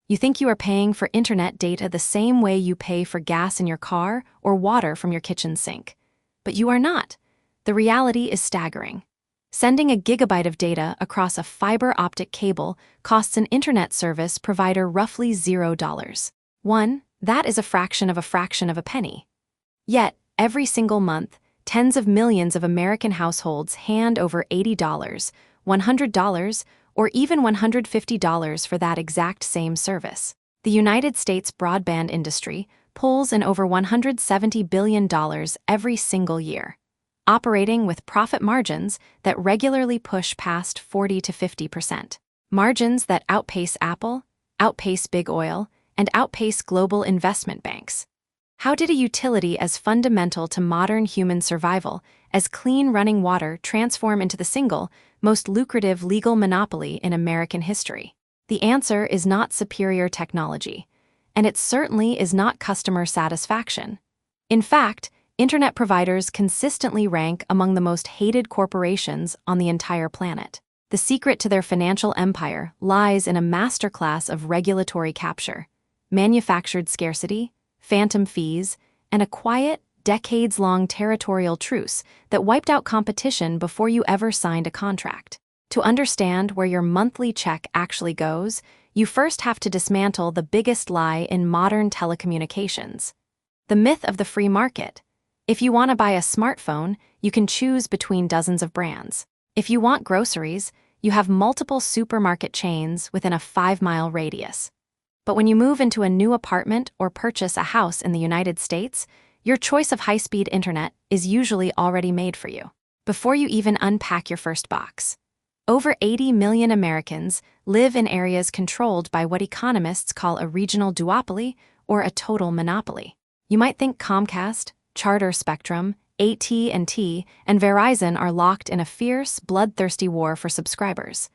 You think you are paying for internet data the same way you pay for gas in your car or water from your kitchen sink. But you are not. The reality is staggering. Sending a gigabyte of data across a fiber optic cable costs an internet service provider roughly $0. That is a fraction of a penny. Yet, every single month, tens of millions of American households hand over $80, $100, or even $150 for that exact same service. The United States broadband industry pulls in over $170 billion every single year, operating with profit margins that regularly push past 40 to 50%. Margins that outpace Apple, outpace Big Oil, and outpace global investment banks. How did a utility as fundamental to modern human survival as clean running water transform into the single, most lucrative legal monopoly in American history? The answer is not superior technology, and it certainly is not customer satisfaction. In fact, internet providers consistently rank among the most hated corporations on the entire planet. The secret to their financial empire lies in a masterclass of regulatory capture, manufactured scarcity, phantom fees, and a quiet, decades-long territorial truce that wiped out competition before you ever signed a contract. To understand where your monthly check actually goes, you first have to dismantle the biggest lie in modern telecommunications: the myth of the free market. If you want to buy a smartphone, you can choose between dozens of brands. If you want groceries, you have multiple supermarket chains within a 5-mile radius. But when you move into a new apartment or purchase a house in the United States, your choice of high-speed internet is usually already made for you, before you even unpack your first box. Over 80 million Americans live in areas controlled by what economists call a regional duopoly or a total monopoly. You might think Comcast, Charter Spectrum, AT&T, and Verizon are locked in a fierce, bloodthirsty war for subscribers.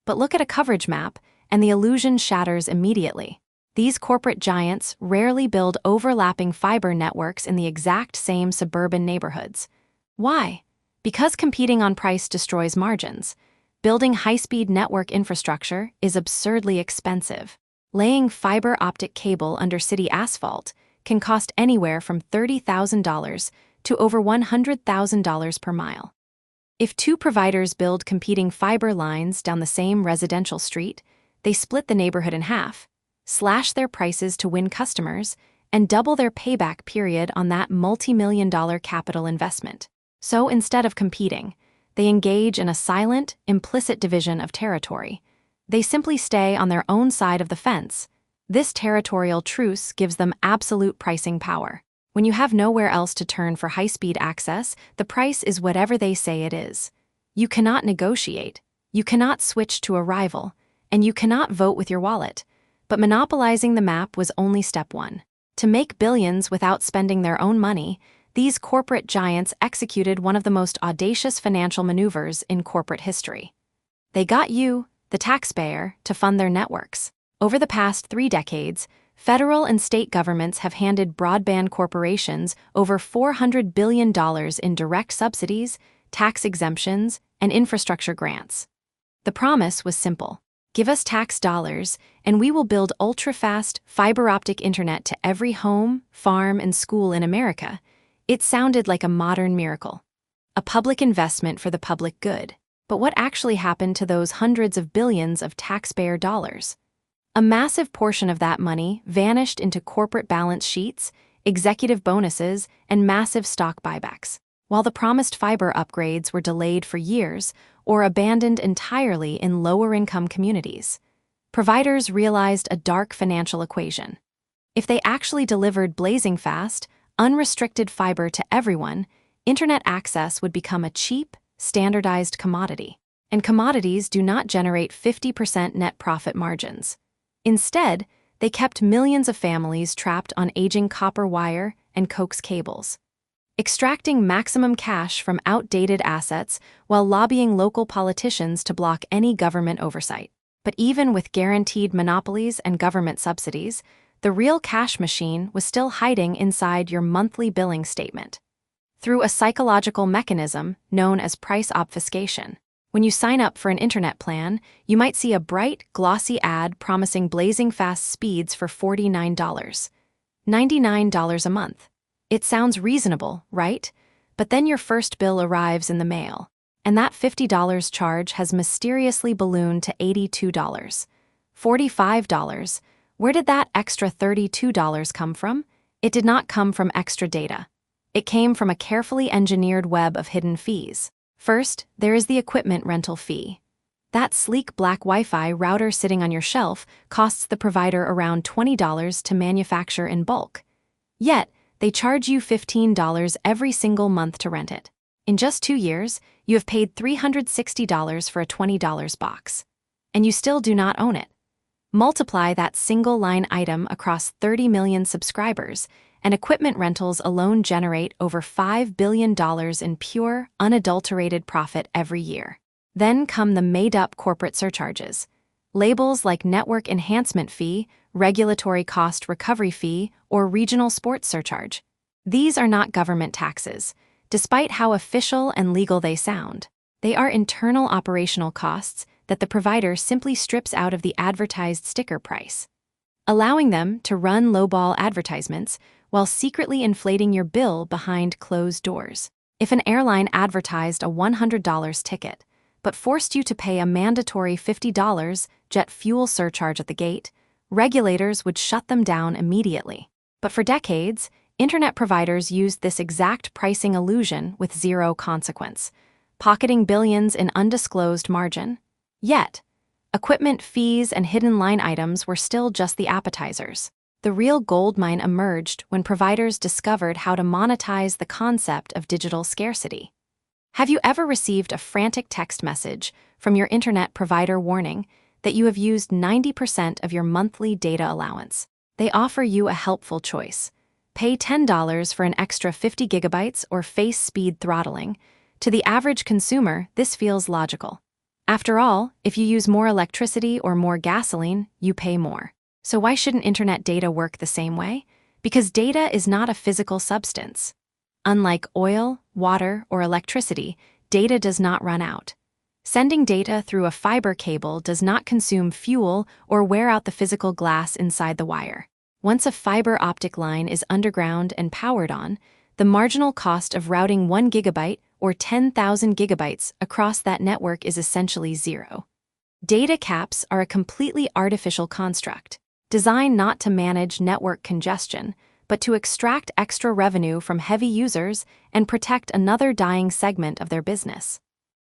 But look at a coverage map, and the illusion shatters immediately. These corporate giants rarely build overlapping fiber networks in the exact same suburban neighborhoods. Why? Because competing on price destroys margins. Building high-speed network infrastructure is absurdly expensive. Laying fiber optic cable under city asphalt can cost anywhere from $30,000 to over $100,000 per mile. If two providers build competing fiber lines down the same residential street, they split the neighborhood in half, slash their prices to win customers, and double their payback period on that multi-million-dollar capital investment. So instead of competing, they engage in a silent, implicit division of territory. They simply stay on their own side of the fence. This territorial truce gives them absolute pricing power. When you have nowhere else to turn for high-speed access, the price is whatever they say it is. You cannot negotiate, you cannot switch to a rival, and you cannot vote with your wallet. But monopolizing the map was only step one. To make billions without spending their own money, these corporate giants executed one of the most audacious financial maneuvers in corporate history. They got you, the taxpayer, to fund their networks. Over the past 3 decades, federal and state governments have handed broadband corporations over $400 billion in direct subsidies, tax exemptions, and infrastructure grants. The promise was simple. Give us tax dollars, and we will build ultra-fast fiber optic internet to every home, farm, and school in America. It sounded like a modern miracle. A public investment for the public good. But what actually happened to those hundreds of billions of taxpayer dollars? A massive portion of that money vanished into corporate balance sheets, executive bonuses, and massive stock buybacks, while the promised fiber upgrades were delayed for years or abandoned entirely in lower-income communities. Providers realized a dark financial equation. If they actually delivered blazing fast, unrestricted fiber to everyone, internet access would become a cheap, standardized commodity. And commodities do not generate 50% net profit margins. Instead, they kept millions of families trapped on aging copper wire and coax cables, extracting maximum cash from outdated assets while lobbying local politicians to block any government oversight. But even with guaranteed monopolies and government subsidies, the real cash machine was still hiding inside your monthly billing statement. Through a psychological mechanism known as price obfuscation, When you sign up for an internet plan, you might see a bright, glossy ad promising blazing fast speeds for $49. $99 a month. It sounds reasonable, right? But then your first bill arrives in the mail, and that $50 charge has mysteriously ballooned to $82. $45. Where did that extra $32 come from? It did not come from extra data. It came from a carefully engineered web of hidden fees. First, there is the equipment rental fee. That sleek black Wi-Fi router sitting on your shelf costs the provider around $20 to manufacture in bulk. Yet, they charge you $15 every single month to rent it. In just 2 years, you have paid $360 for a $20 box. And you still do not own it. Multiply that single line item across 30 million subscribers, and equipment rentals alone generate over $5 billion in pure, unadulterated profit every year. Then come the made-up corporate surcharges. Labels like network enhancement fee, regulatory cost recovery fee, or regional sports surcharge. These are not government taxes, despite how official and legal they sound. They are internal operational costs that the provider simply strips out of the advertised sticker price, allowing them to run lowball advertisements while secretly inflating your bill behind closed doors. If an airline advertised a $100 ticket, but forced you to pay a mandatory $50 jet fuel surcharge at the gate, regulators would shut them down immediately. But for decades, internet providers used this exact pricing illusion with zero consequence, pocketing billions in undisclosed margin. Yet, equipment fees and hidden line items were still just the appetizers. The real goldmine emerged when providers discovered how to monetize the concept of digital scarcity. Have you ever received a frantic text message from your internet provider warning that you have used 90% of your monthly data allowance? They offer you a helpful choice. Pay $10 for an extra 50 gigabytes or face speed throttling. To the average consumer, this feels logical. After all, if you use more electricity or more gasoline, you pay more. So why shouldn't internet data work the same way? Because data is not a physical substance. Unlike oil, water, or electricity, data does not run out. Sending data through a fiber cable does not consume fuel or wear out the physical glass inside the wire. Once a fiber optic line is underground and powered on, the marginal cost of routing 1 gigabyte or 10,000 gigabytes across that network is essentially zero. Data caps are a completely artificial construct, designed not to manage network congestion, but to extract extra revenue from heavy users and protect another dying segment of their business.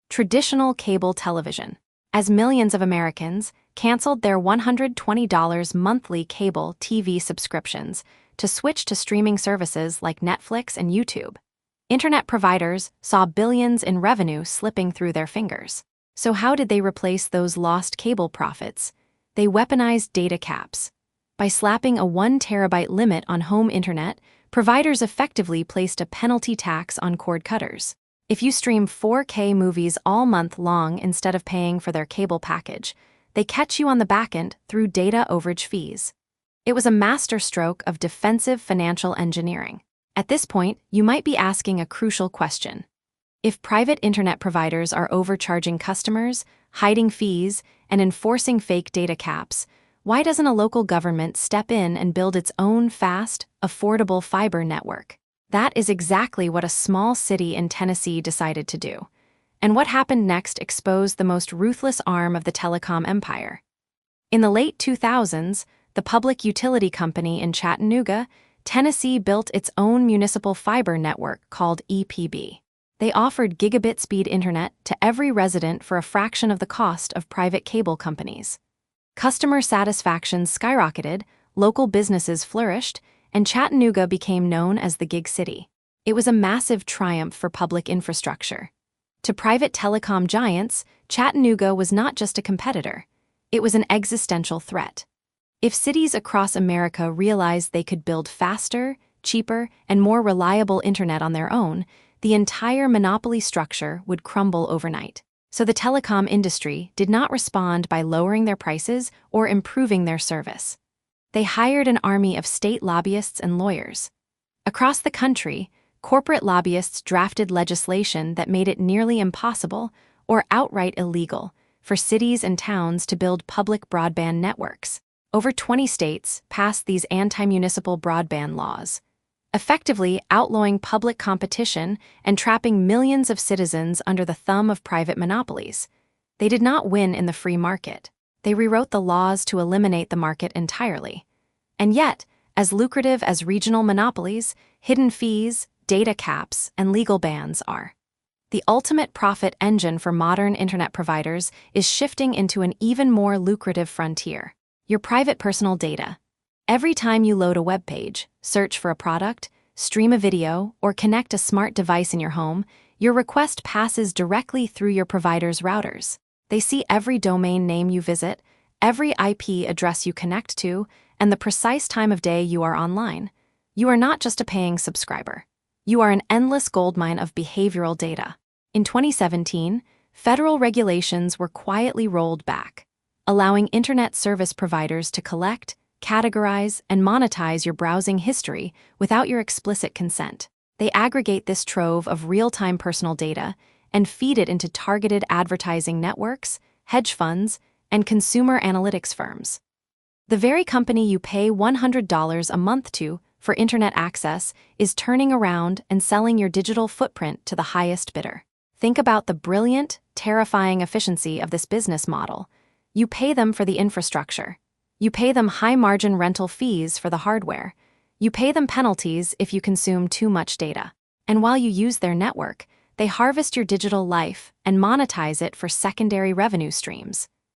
Traditional cable television. As millions of Americans canceled their $120 monthly cable TV subscriptions to switch to streaming services like Netflix and YouTube, internet providers saw billions in revenue slipping through their fingers. So how did they replace those lost cable profits? They weaponized data caps. By slapping a 1 terabyte limit on home internet, providers effectively placed a penalty tax on cord cutters. If you stream 4K movies all month long instead of paying for their cable package, they catch you on the back end through data overage fees. It was a masterstroke of defensive financial engineering. At this point, you might be asking a crucial question. If private internet providers are overcharging customers, hiding fees, and enforcing fake data caps, why doesn't a local government step in and build its own fast, affordable fiber network? That is exactly what a small city in Tennessee decided to do. And what happened next exposed the most ruthless arm of the telecom empire. In the late 2000s, the public utility company in Chattanooga, Tennessee built its own municipal fiber network called EPB. They offered gigabit speed internet to every resident for a fraction of the cost of private cable companies. Customer satisfaction skyrocketed, local businesses flourished, and Chattanooga became known as the Gig City. It was a massive triumph for public infrastructure. To private telecom giants, Chattanooga was not just a competitor. It was an existential threat. If cities across America realized they could build faster, cheaper, and more reliable internet on their own, the entire monopoly structure would crumble overnight. So the telecom industry did not respond by lowering their prices or improving their service. They hired an army of state lobbyists and lawyers. Across the country, corporate lobbyists drafted legislation that made it nearly impossible, or outright illegal, for cities and towns to build public broadband networks. Over 20 states passed these anti-municipal broadband laws, effectively outlawing public competition and trapping millions of citizens under the thumb of private monopolies. They did not win in the free market. They rewrote the laws to eliminate the market entirely. And yet, as lucrative as regional monopolies, hidden fees, data caps, and legal bans are, the ultimate profit engine for modern internet providers is shifting into an even more lucrative frontier: your private personal data. Every time you load a web page, search for a product, stream a video, or connect a smart device in your home, your request passes directly through your provider's routers. They see every domain name you visit, every IP address you connect to, and the precise time of day you are online. You are not just a paying subscriber. You are an endless goldmine of behavioral data. In 2017, federal regulations were quietly rolled back, allowing internet service providers to collect, categorize, and monetize your browsing history without your explicit consent. They aggregate this trove of real-time personal data and feed it into targeted advertising networks, hedge funds, and consumer analytics firms. The very company you pay $100 a month to for internet access is turning around and selling your digital footprint to the highest bidder. Think about the brilliant, terrifying efficiency of this business model. You pay them for the infrastructure. You pay them high-margin rental fees for the hardware. You pay them penalties if you consume too much data. And while you use their network, they harvest your digital life and monetize it for secondary revenue streams.